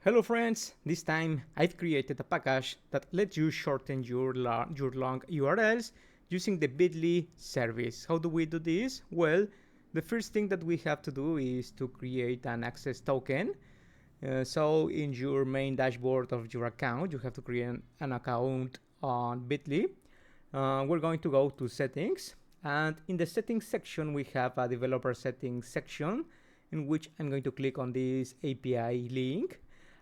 Hello friends, this time I've created a package that lets you shorten your long URLs using the bit.ly service. How do we do this? Well, the first thing that we have to do is to create an access token. So in your main dashboard of your account, you have to create an account on bit.ly. We're going to go to settings, and in the settings section we have a developer settings section in which I'm going to click on this API link.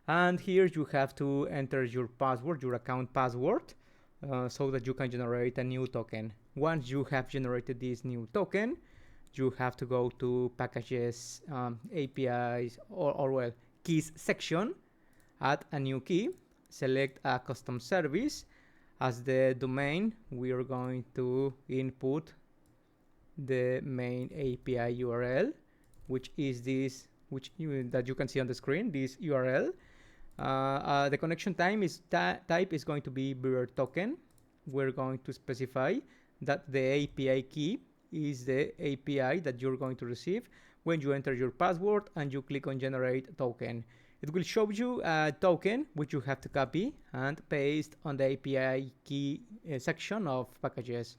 And here you have to enter your password, your account password, so that you can generate a new token. Once you have generated this new token, you have to go to packages, APIs, or keys section, add a new key, select a custom service. As the domain, we are going to input the main API URL, which is this, that you can see on the screen, this URL. The connection time is type is going to be bearer token. We're going to specify that the API key is the API that you're going to receive when you enter your password and you click on generate token. It will show you a token which you have to copy and paste on the API key section of packages.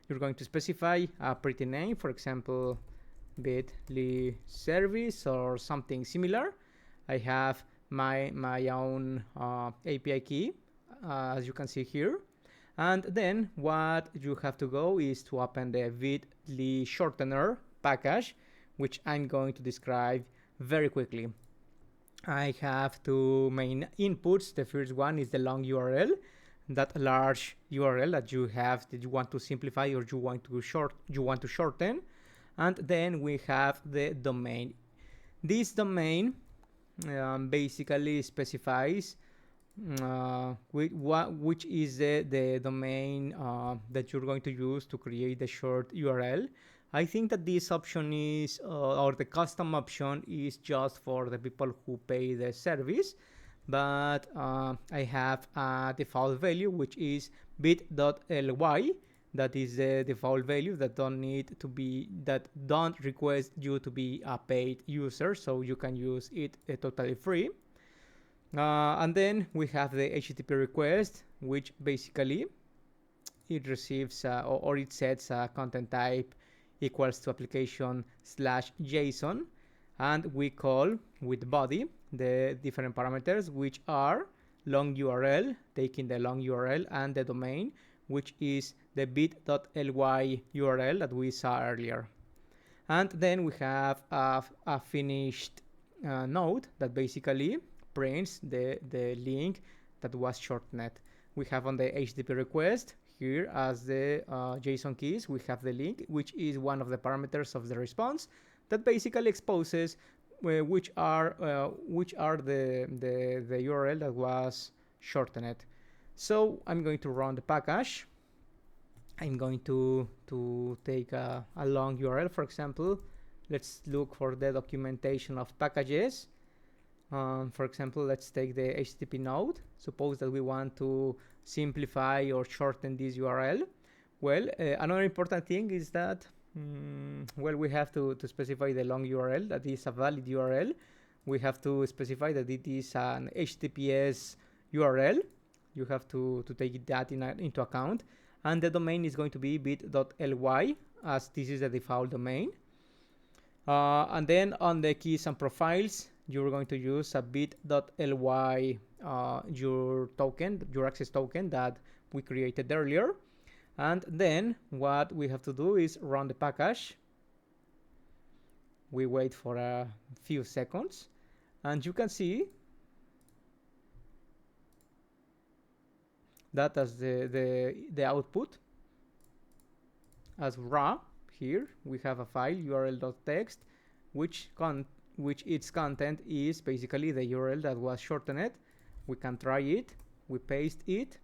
You're going to specify a pretty name, for example, bit.ly service or something similar. I have my own API key, as you can see here. And then what you have to go is to open the bit.ly shortener package, which I'm going to describe very quickly. I have two main inputs. The first one is the long URL, that large URL that you have that you want to simplify or you want to shorten. And then we have the domain. This domain basically specifies which is the domain that you're going to use to create the short URL. I think that this option is, or the custom option is just for the people who pay the service, but I have a default value which is bit.ly. That is the default value that don't request you to be a paid user, so you can use it totally free. And then we have the HTTP request, which basically it receives or it sets a content type equals to application/JSON, and we call with body the different parameters, which are long URL, taking the long URL, and the domain, which is the bit.ly URL that we saw earlier. And then we have a finished node that basically prints the link that was shortened. We have on the HTTP request here as the JSON keys, we have the link, which is one of the parameters of the response that basically exposes which are the URL that was shortened. So I'm going to run the package. I'm going to take a long URL, for example. Let's look for the documentation of packages. For example, let's take the HTTP node. Suppose that we want to simplify or shorten this URL. Well, another important thing is that we have to specify the long URL, that is a valid URL. We have to specify that it is an HTTPS URL. You have to take that into account. And the domain is going to be bit.ly, as this is the default domain. And then on the keys and profiles, you're going to use a bit.ly your access token that we created earlier. And then what we have to do is run the package. We wait for a few seconds, and you can see that as the output as raw. Here we have a file url.txt which its content is basically the URL that was shortened. We can try it. We paste it,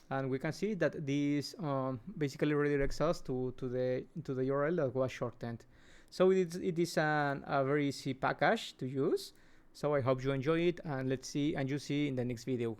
and we can see that this basically redirects us to the URL that was shortened. So it is a very easy package to use. So I hope you enjoy it, and you see in the next video.